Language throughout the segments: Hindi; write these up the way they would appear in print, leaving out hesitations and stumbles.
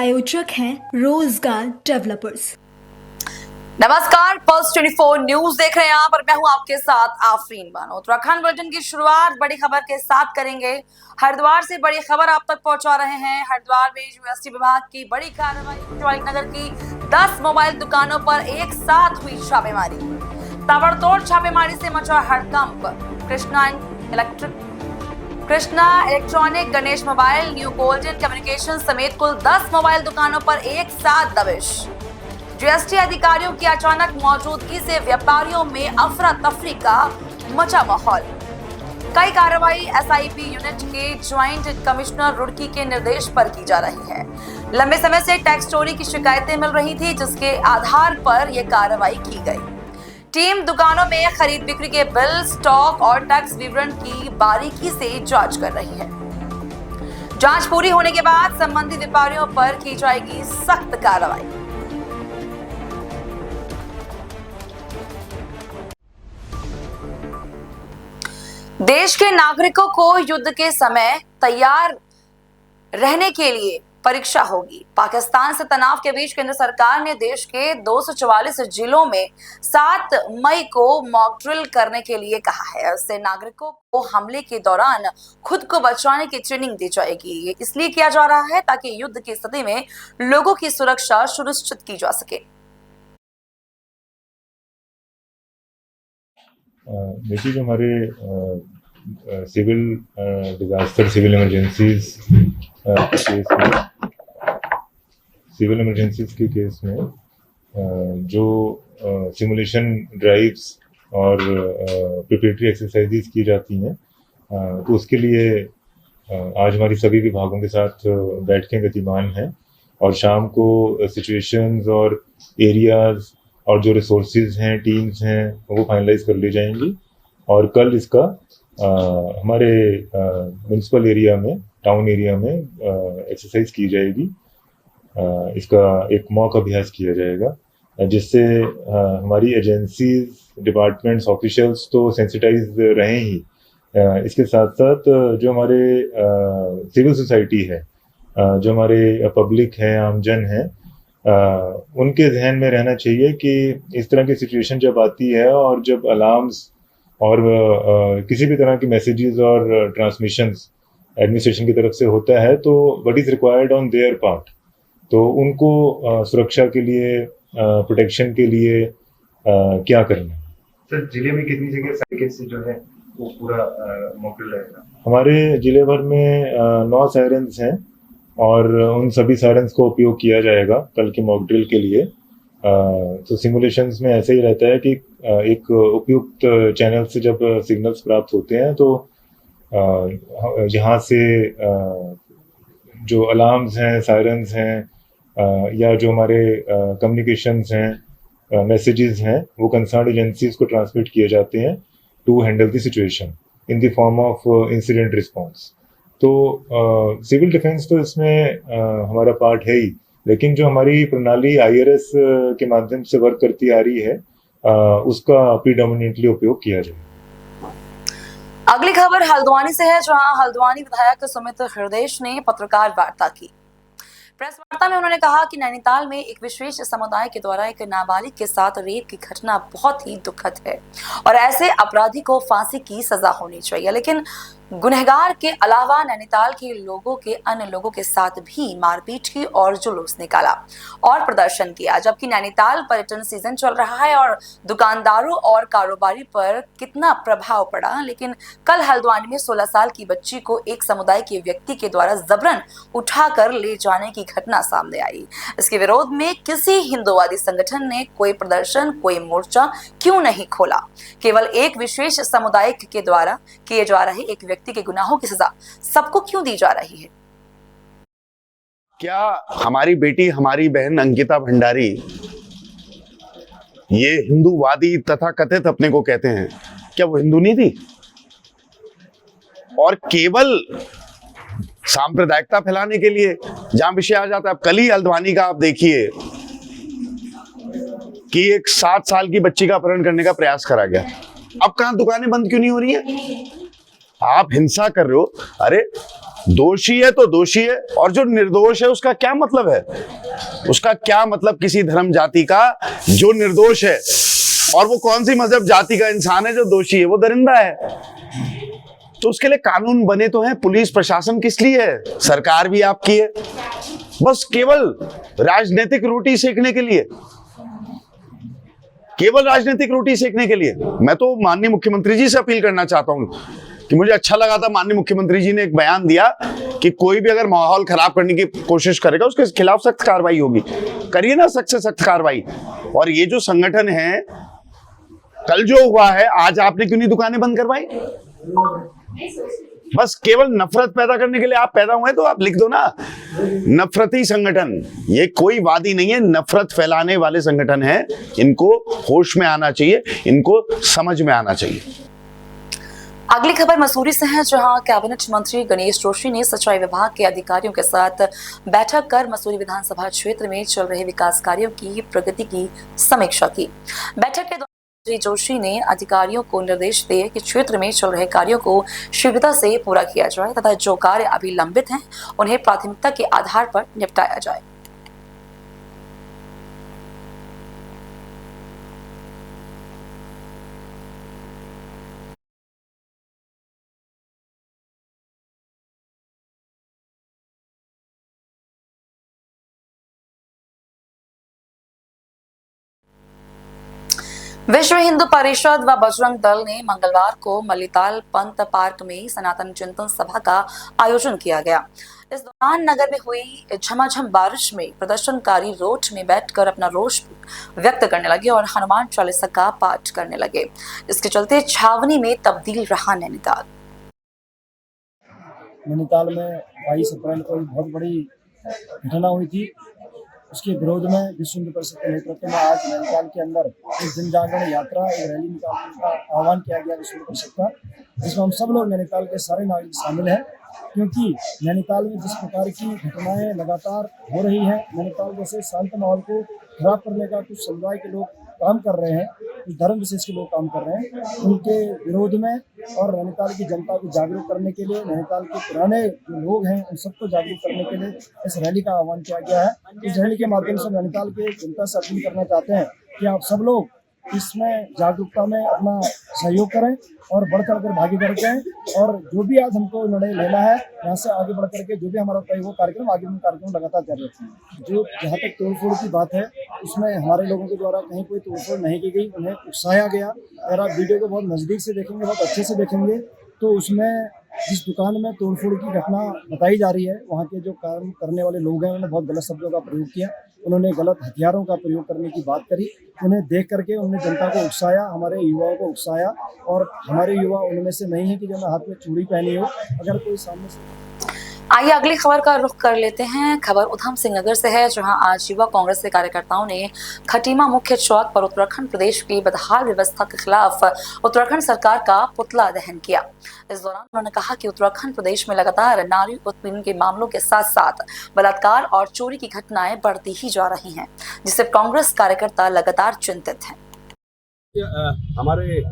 प्रायोजक हैं रोजगार डेवलपर्स। नमस्कार, पल्स 24 न्यूज देख रहे हैं आप और मैं हूं आपके साथ आफरीन बानो। उत्तराखंड बुलेटिन की शुरुआत बड़ी खबर के साथ करेंगे। हरिद्वार से बड़ी खबर आप तक पहुंचा रहे हैं। हरिद्वार में यूएसटी विभाग की बड़ी कार्रवाई। शिवालिक नगर की 10 मोबाइल दुकानों पर एक साथ हुई छापेमारी। ताबड़तोड़ छापेमारी से मचा हड़कंप। Krishna electronic, Ganesh mobile, new golden communication समेत कुल 10 मोबाइल दुकानों पर एक साथ दबिश। जीएसटी अधिकारियों की अचानक मौजूदगी से व्यापारियों में अफरा तफरी का मचा माहौल। कई कार्रवाई एसआईपी यूनिट के ज्वाइंट कमिश्नर रुड़की के निर्देश पर की जा रही है। लंबे समय से टैक्स चोरी की शिकायतें मिल रही थी, जिसके आधार पर यह कार्रवाई की गई। टीम दुकानों में खरीद बिक्री के बिल, स्टॉक और टैक्स विवरण की बारीकी से जांच कर रही है। जांच पूरी होने के बाद संबंधित व्यापारियों पर की जाएगी सख्त कार्रवाई। देश के नागरिकों को युद्ध के समय तैयार रहने के लिए परीक्षा होगी। पाकिस्तान से तनाव के बीच केंद्र सरकार ने देश के 244 जिलों में 7 मई को मॉक ड्रिल करने के लिए कहा है। इससे नागरिकों को हमले के दौरान खुद को बचाने की ट्रेनिंग दी जाएगी। ये इसलिए किया जा रहा है ताकि युद्ध की स्थिति में लोगों की सुरक्षा सुनिश्चित की जा सके। देखिए, जो हमारे सिविल डिजास्टर, सिविल इमरजेंसीज के केस में जो सिमुलेशन ड्राइव्स और प्रिपरेटरी एक्सरसाइजेज की जाती हैं, तो उसके लिए आज हमारी सभी विभागों के साथ बैठकें गतिमान हैं और शाम को सिचुएशंस और एरियाज और जो रिसोर्सेज हैं, टीम्स हैं, वो फाइनलाइज कर ली जाएंगी। और कल इसका हमारे म्यूनिसिपल एरिया में, टाउन एरिया में एक्सरसाइज की जाएगी। इसका एक मॉक अभ्यास किया जाएगा, जिससे हमारी एजेंसीज, डिपार्टमेंट्स, ऑफिशियल्स तो सेंसिटाइज रहें ही, इसके साथ साथ जो हमारे सिविल सोसाइटी है, जो हमारे पब्लिक है, आमजन है, उनके जहन में रहना चाहिए कि इस तरह की सिचुएशन जब आती है और जब अलार्म्स और किसी भी तरह की मैसेजेस और ट्रांसमिशंस एडमिनिस्ट्रेशन की तरफ से होता है, तो what is required on their part, तो उनको सुरक्षा के लिए, प्रोटेक्शन के लिए क्या करना है। सर, जिले में कितनी जगह साइकिल से जो है वो पूरा मॉक रहेगा? हमारे जिले भर में 9 सायरन्स हैं और उन सभी सायरन्स को उपयोग किया जाएगा कल के मॉक ड्रिल के लिए। तो सिमुलेशंस में ऐसे ही रहता है कि एक उपयुक्त चैनल से जब सिग्नल्स प्राप्त होते हैं, तो यहाँ से जो अलार्म्स हैं, सायरन्स हैं, या जो हमारे कम्युनिकेशंस हैं, मैसेजेस हैं, वो कंसर्न एजेंसीज को ट्रांसमिट किए जाते हैं to handle the situation in the form of incident response. तो सिविल डिफेंस तो इसमें हमारा पार्ट है ही, लेकिन जो हमारी प्रणाली IRS के माध्यम से वर्क करती आ रही है, उसका प्रीडोमिनेंटली उपयोग किया जाए। अगली खबर हल्द्वानी से है, जहां हल्द्वानी विधायक सुमित हृदयेश ने पत्रकार वार्ता की। प्रेस वार्ता में उन्होंने कहा कि नैनीताल में एक विशेष समुदाय के द्वारा एक नाबालिग के साथ रेप की घटना बहुत ही दुखद है और ऐसे अपराधी को फांसी की सजा होनी चाहिए। लेकिन गुनहगार के अलावा नैनीताल के लोगों के अन्य लोगों के साथ भी मारपीट की और जुलूस निकाला और प्रदर्शन किया, जबकि नैनीताल पर्यटन सीजन चल रहा है और दुकानदारों और कारोबारी पर कितना प्रभाव पड़ा। लेकिन कल हल्द्वानी में 16 साल की बच्ची को एक समुदाय के व्यक्ति के द्वारा जबरन उठाकर ले जाने की घटना सामने आई। इसके विरोध में किसी हिंदूवादी संगठन ने कोई प्रदर्शन, कोई मोर्चा क्यों नहीं खोला। केवल एक विशेष समुदाय के द्वारा किए जा रहे एक व्यक्ति के गुनाहों की सजा सबको क्यों दी जा रही है? क्या हमारी बेटी, हमारी बहन अंकिता भंडारी, ये हिंदूवादी तथा कथित अपने को कहते हैं, क्या वो हिंदू नहीं थी? और केवल सांप्रदायिकता फैलाने के लिए जहां विषय आ जाता है। अब कल ही हल्द्वानी का आप देखिए कि एक 7 साल की बच्ची का अपहरण करने का प्रयास करा गया। अब कहां दुकानें बंद क्यों नहीं हो रही हैं? आप हिंसा कर रहे हो, अरे दोषी है तो दोषी है, और जो निर्दोष है उसका क्या मतलब है? उसका क्या मतलब किसी धर्म जाति का जो निर्दोष है? और वो कौन सी मजहब जाति का इंसान है जो दोषी है? वो दरिंदा है। तो उसके लिए कानून बने तो हैं, पुलिस प्रशासन किस लिए है? सरकार भी आपकी है, बस केवल राजनीतिक रोटी सेकने के लिए, केवल राजनीतिक रोटी सेकने के लिए। मैं तो माननीय मुख्यमंत्री जी से अपील करना चाहता हूं कि मुझे अच्छा लगा था माननीय मुख्यमंत्री जी ने एक बयान दिया कि कोई भी अगर माहौल खराब करने की कोशिश करेगा उसके खिलाफ सख्त कार्रवाई होगी। करिए ना सख्त से सख्त कार्रवाई। और ये जो संगठन है, कल जो हुआ है, आज आपने क्यों नहीं दुकानें बंद करवाई? बस केवल नफरत पैदा करने के लिए आप पैदा हुए, तो आप लिख दो ना नफरती संगठन। ये कोई वादी नहीं है, नफरत फैलाने वाले संगठन है। इनको होश में आना चाहिए, इनको समझ में आना चाहिए। अगली खबर मसूरी से है, जहां कैबिनेट मंत्री गणेश जोशी ने सिंचाई विभाग के अधिकारियों के साथ बैठक कर मसूरी विधानसभा क्षेत्र में चल रहे विकास कार्यों की प्रगति की समीक्षा की। बैठक के दौरान मंत्री जोशी ने अधिकारियों को निर्देश दिए कि क्षेत्र में चल रहे कार्यों को शीघ्रता से पूरा किया जाए तथा जो कार्य अभी लंबित हैं उन्हें प्राथमिकता के आधार पर निपटाया जाए। विश्व हिंदू परिषद व बजरंग दल ने मंगलवार को मल्लीताल पंत पार्क में सनातन चिंतन सभा का आयोजन किया गया। इस दौरान नगर में हुई झमाझम बारिश में प्रदर्शनकारी रोड में बैठकर अपना रोष व्यक्त करने लगे और हनुमान चालीसा का पाठ करने लगे। इसके चलते छावनी में तब्दील रहा नैनीताल। नैनीताल में 22 अप्रैल को बहुत बड़ी घटना हुई थी। उसके विरोध में विश्व हिंदू परिषद के नेतृत्व में आज नैनीताल के अंदर एक जन जागरण यात्रा, एक रैली निकालने का आह्वान किया गया विश्व हिंदू परिषद का, जिसमें हम सब लोग नैनीताल के सारे नागरिक शामिल हैं। क्योंकि नैनीताल में जिस प्रकार की घटनाएं लगातार हो रही हैं, नैनीताल जैसे शांत माहौल को खराब करने का कुछ समुदाय के लोग काम कर रहे हैं, कुछ धर्म विशेष के लोग काम कर रहे हैं, उनके विरोध में और नैनीताल की जनता को जागरूक करने के लिए, नैनीताल के पुराने जो लोग हैं उन सबको जागरूक करने के लिए इस रैली का आह्वान किया गया है। इस रैली के माध्यम से नैनीताल के जनता से अपील करना चाहते हैं कि आप सब लोग इसमें जागरूकता में अपना सहयोग करें और बढ़ चढ़ कर भागीदारी करें। और जो भी आज हमको निर्णय लेना है, यहाँ से आगे बढ़ करके जो भी हमारा तय वो कार्यक्रम, आगे भी कार्यक्रम लगातार जारी रखेंगे। जो जहाँ तक तोड़फोड़ की बात है, उसमें हमारे लोगों के द्वारा कहीं कोई तोड़फोड़ नहीं की गई, उन्हें उकसाया गया। अगर आप वीडियो को बहुत नज़दीक से देखेंगे, बहुत अच्छे से देखेंगे, तो उसमें जिस दुकान में तोड़फोड़ की घटना बताई जा रही है, वहाँ के जो काम करने वाले लोग हैं उन्होंने बहुत गलत शब्दों का प्रयोग किया, उन्होंने गलत हथियारों का प्रयोग करने की बात करी। उन्हें देख करके उन्होंने जनता को उकसाया, हमारे युवाओं को उकसाया। और हमारे युवा उनमें से नहीं है कि जो हाथ में चूड़ी पहनी हो। अगर कोई सामने से आइए अगली खबर का रुख कर लेते हैं। खबर उधम सिंह नगर से है, जहां आज युवा कांग्रेस के कार्यकर्ताओं ने खटीमा मुख्य चौक पर उत्तराखंड प्रदेश की बदहाल व्यवस्था के खिलाफ उत्तराखंड सरकार का पुतला दहन किया। इस दौरान उन्होंने कहा कि उत्तराखंड प्रदेश में लगातार नारी उत्पीड़न के मामलों के साथ साथ बलात्कार और चोरी की घटनाएं बढ़ती ही जा रही हैं, जिससे कांग्रेस कार्यकर्ता लगातार चिंतित हैं। हमारे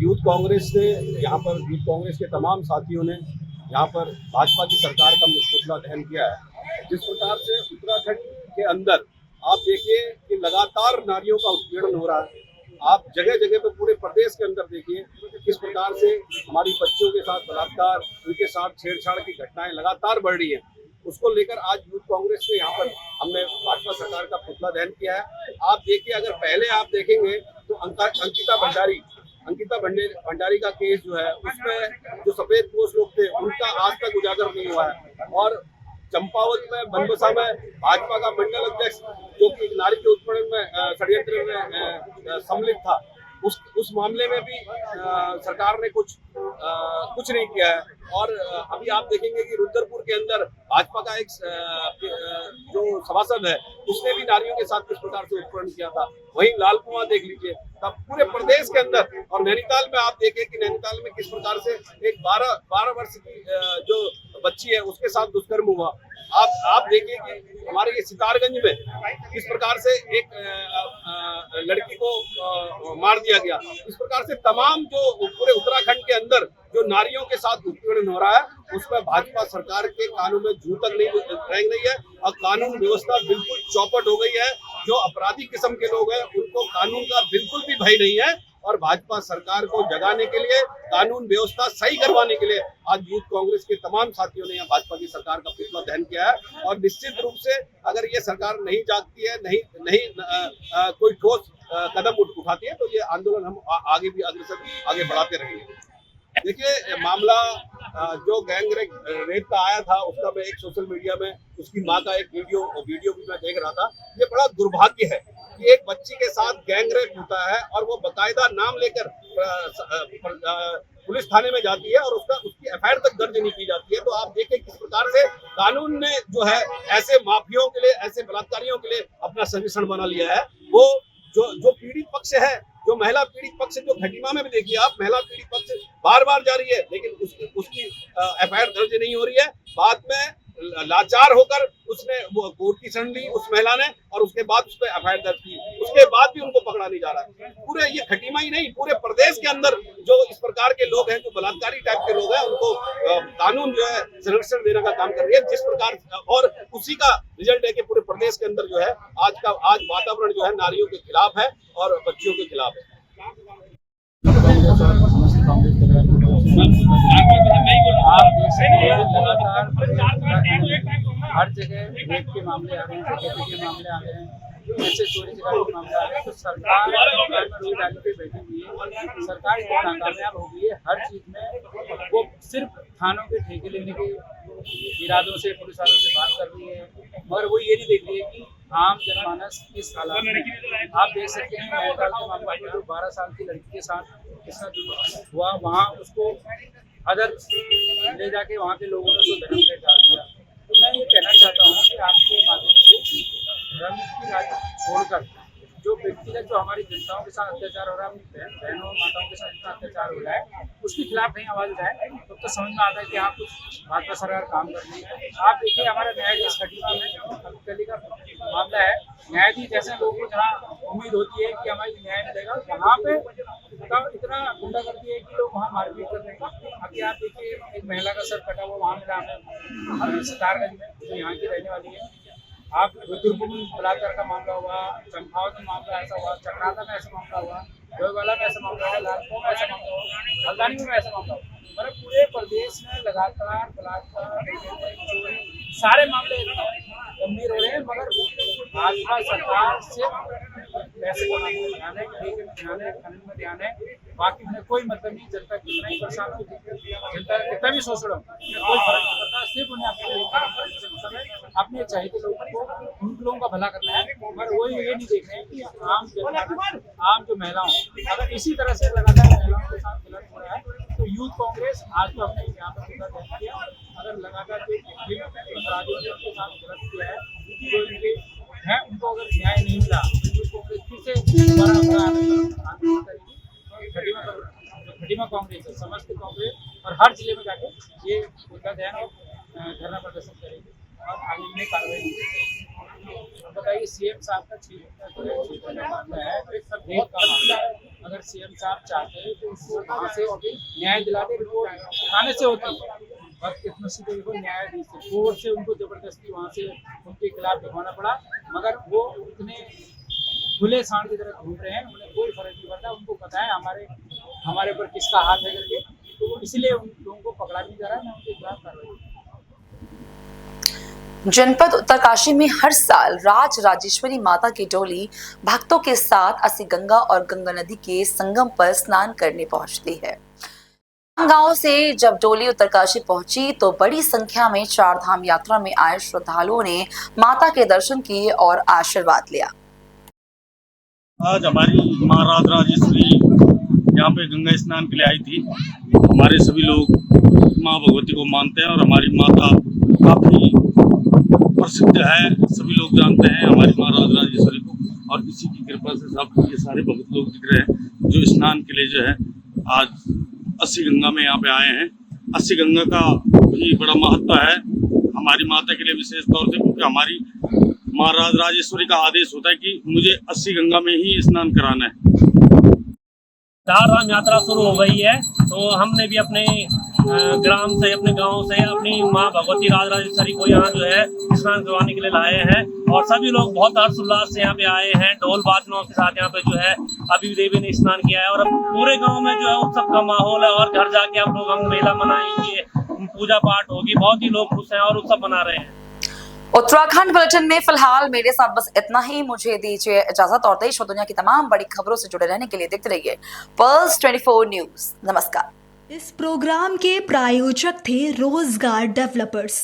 यूथ कांग्रेस ने यहाँ पर यूथ कांग्रेस के तमाम साथियों ने यहाँ पर भाजपा की सरकार का पुतला दहन किया है। जिस प्रकार से उत्तराखंड के अंदर आप देखिए कि लगातार नारियों का उत्पीड़न हो रहा है। आप जगह जगह पे पूरे प्रदेश के अंदर देखिए किस प्रकार से हमारी बच्चियों के साथ बलात्कार, उनके साथ छेड़छाड़ की घटनाएं लगातार बढ़ रही हैं। उसको लेकर आज यूथ कांग्रेस ने यहाँ पर हमने भाजपा सरकार का पुतला दहन किया है। आप देखिए, अगर पहले आप देखेंगे तो अंकिता भंडारी का केस जो है, उसमें जो सफेद पोस्ट लोग थे उनका आज तक उजागर नहीं हुआ है। और चंपावत में, बनबसा में भाजपा का मंडल अध्यक्ष जो कि नारी के उत्पीड़न में षड्यंत्र में सम्मिलित था, उस मामले में भी सरकार ने कुछ नहीं किया है। और अभी आप देखेंगे कि रुद्रपुर के अंदर भाजपा का एक जो सभासद है, उसने भी नारियों के साथ किस प्रकार से उत्पीड़न किया था। वहीं लाल कुआं देख लीजिए। तब पूरे प्रदेश के अंदर और नैनीताल में आप देखें कि नैनीताल में किस प्रकार से एक 12 वर्ष की जो बच्ची है उसके साथ दुष्कर्म हुआ। आप देखिए कि हमारे ये सितारगंज में किस प्रकार से एक लड़की को मार दिया गया। इस प्रकार से तमाम जो पूरे उत्तराखंड के अंदर जो नारियों के साथ उत्पीड़न हो रहा है, उसमें भाजपा सरकार के कानून में जू तक नहीं रह रही है और कानून व्यवस्था बिल्कुल चौपट हो गई है। जो अपराधी किस्म के लोग हैं उनको कानून का बिल्कुल भी भय नहीं है और भाजपा सरकार को जगाने के लिए, कानून व्यवस्था सही करवाने के लिए आज यूथ कांग्रेस के तमाम साथियों ने यहाँ भाजपा की सरकार का पुतला दहन किया है। और निश्चित रूप से अगर ये सरकार नहीं जागती है, कोई ठोस कदम उठाती है, तो ये आंदोलन हम आगे भी अग्रसर आगे बढ़ाते रहेंगे। देखिए, मामला जो गैंग रेप का आया था, उसका मैं एक सोशल मीडिया में उसकी माँ का एक वीडियो भी मैं देख रहा था। ये बड़ा दुर्भाग्य है कि एक बच्ची के साथ गैंग रेप होता है और वो बाकायदा नाम लेकर पुलिस थाने में जाती है और उसकी एफआईआर तक दर्ज नहीं की जाती है। तो आप देखें किस प्रकार से कानून ने जो है ऐसे माफियों के लिए, ऐसे बलात्कारियों के लिए अपना संरक्षण बना लिया है। वो जो पीड़ित पक्ष है, जो महिला पीड़ित पक्ष, जो घटिमा में भी देखिए आप, महिला पीड़ित पक्ष बार बार जा रही है लेकिन उसकी एफआईआर दर्ज नहीं हो रही है। बाद में लाचार होकर उसने वो कोर्ट की शरण ली उस महिला ने और उसके बाद उस पर एफआईआर दर्ज की, उसके बाद भी उनको पकड़ा नहीं जा रहा है। पूरे ये खटीमा ही नहीं, पूरे प्रदेश के अंदर जो इस प्रकार के लोग हैं, जो बलात्कारी टाइप के लोग हैं, उनको कानून जो है संरक्षण देने का काम कर रही है जिस प्रकार, और उसी का रिजल्ट है कि पूरे प्रदेश के अंदर जो है आज वातावरण जो है नारियों के खिलाफ है और बच्चियों के खिलाफ है। हर जगह रेप के मामले आ रहे हैं, डकैती के मामले आ रहे हैं, ऐसे चोरी चकारी के मामले आ रहे हैं। तो सरकार रोजगारी पे बैठी हुई है, सरकार इतनी नाकामयाब हो गई है हर चीज में। वो सिर्फ थानों के ठेके लेने के इरादों से पुलिस वालों से बात कर रही है, मगर वो ये नहीं देख रही है कि आम जनमानस किस हालात में। आप देख सकते हैं नैनीताल के मामले में जो 12 साल की लड़की के साथ कितना जुल्म हुआ, वहाँ उसको अदर ले जाके वहाँ के लोगों ने उसको धर्म पे डाल दिया। तो मैं ये कहना चाहता हूँ कि आपके माध्यम से धर्म की राजनीति छोड़कर जो व्यक्तिगत जो हमारी जनताओं के साथ अत्याचार हो रहा है, अपनी बहनों माताओं के साथ इतना अत्याचार हो रहा है, उसके खिलाफ नहीं आवाज उठाए तो समझ में आता है कि आप कुछ भाजपा सरकार काम कर रही है। आप देखिए हमारा न्यायाधीश खटीमा में अभी का मामला है, न्यायाधीश जैसे लोगों को जहाँ उम्मीद होती है कि हमारी न्याय मिलेगा, वहाँ पे इतना गुंडागर्दी है कि लोग वहाँ मारपीट कर रहे हैं। अभी आप देखिए एक महिला का सर कटा हुआ वहाँ मिला हमें सितारगंज में, जो यहाँ की रहने वाली है। आप रुद्रपुर में बलात्कार का मामला हुआ, चंपावत में मामला ऐसा हुआ, चक्राता में ऐसा मामला हुआ, डोईवाला में ऐसा मामला हुआ, लालपुर में ऐसा मामला हुआ, हल्द्वानी में ऐसा मामला हुआ। मतलब पूरे प्रदेश में लगातार बलात्कार, चोरी, सारे मामले गंभीर हो रहे हैं, मगर भाजपा सरकार सिर्फ पैसे कमाने में ध्यान है, ठेके में ध्यान है, कानून में ध्यान है, बाकी उन्हें कोई मतलब नहीं। जनता कितना ही परेशान हो, जनता कितना भी शोषण हो, कोई फर्क नहीं पड़ता। सिर्फ उन्हें अपने अपने चाहते लोगों को, उन लोगों का भला करना है, मगर वो ये नहीं देख रहे हैं कि आम जनता, आम जो महिलाओं, अगर इसी तरह से लगातार महिलाओं के साथ गलत हो रहा है तो यूथ कांग्रेस आज तो हमने यहाँ पर पूरा किया, अगर लगातार जो अपराधियों ने उनके साथ गलत किया है, जो इनके हैं, उनको अगर न्याय नहीं मिला तो यूथ कांग्रेस फिर से बड़ा आंदोलन करेगी। खटीमा कांग्रेस, समस्त कांग्रेस और हर जिले में जाके ये मुद्दा ध्यान और धरना प्रदर्शन करेगी और आगे में कार्रवाई। बताइए, सीएम साहब का क्षेत्र का मामला है, सब रेप का मामला है। अगर सीएम साहब चाहते हैं तो उसको वहाँ से न्याय दिलाते, रिपोर्ट थाने से होती है, बदकिस्मती को न्यायाधीश से, कोर्ट से उनको जबरदस्ती वहाँ से उनके खिलाफ दिखाना पड़ा, मगर वो इतने खुले सांड की तरह घूम रहे हैं, उन्हें कोई फर्क नहीं पड़ता। उनको पता है हमारे पर किसका हाथ है करके, तो इसलिए उन लोगों को पकड़ा नहीं जा रहा है, मैं उनके खिलाफ कार्रवाई। जनपद उत्तरकाशी में हर साल राजेश्वरी माता की डोली भक्तों के साथ अस्सी गंगा और गंगा नदी के संगम पर स्नान करने पहुंचती है। गांव से जब डोली उत्तरकाशी पहुंची तो बड़ी संख्या में चार धाम यात्रा में आए श्रद्धालुओं ने माता के दर्शन किए और आशीर्वाद लिया। आज हमारी माँ राजेश्वरी यहाँ पे गंगा स्नान के लिए आई थी। हमारे सभी लोग माँ भगवती को मानते हैं और हमारी माता काफी प्रसिद्ध है, सभी लोग जानते हैं हमारी माँ राजेश्वरी को, और इसी की कृपा से सब ये सारे भक्त लोग दिख रहे हैं जो स्नान के लिए जो है आज अस्सी गंगा में यहाँ पे आए हैं। अस्सी गंगा का भी बड़ा महत्व है हमारी माता के लिए विशेष तौर से, क्योंकि हमारी महाराज राजेश्वरी का आदेश होता है कि मुझे 80 गंगा में ही स्नान कराना है। चार धाम यात्रा शुरू हो गई है, तो हमने भी अपने ग्राम से, अपने गांव से अपनी माँ भगवती राजराजेश्वरी को यहाँ जो है स्नान करवाने के लिए लाए हैं और सभी लोग बहुत हर्षोल्लास से यहाँ पे आए हैं। ढोल बाजनों के साथ यहाँ पे जो है अभी देवी ने स्नान किया है और अब पूरे गांव में जो है उत्सव का माहौल है और घर जाके अब लोग हम मेला मनाएंगे, पूजा पाठ होगी, बहुत ही लोग खुश हैं और उत्सव मना रहे हैं। उत्तराखंड बुलेटिन में फिलहाल मेरे साथ बस इतना ही। मुझे दीजिए इजाजत और देश और दुनिया की तमाम बड़ी खबरों से जुड़े रहने के लिए देखते रहिए पल्स 24 न्यूज। नमस्कार। इस प्रोग्राम के प्रायोजक थे रोजगार डेवलपर्स।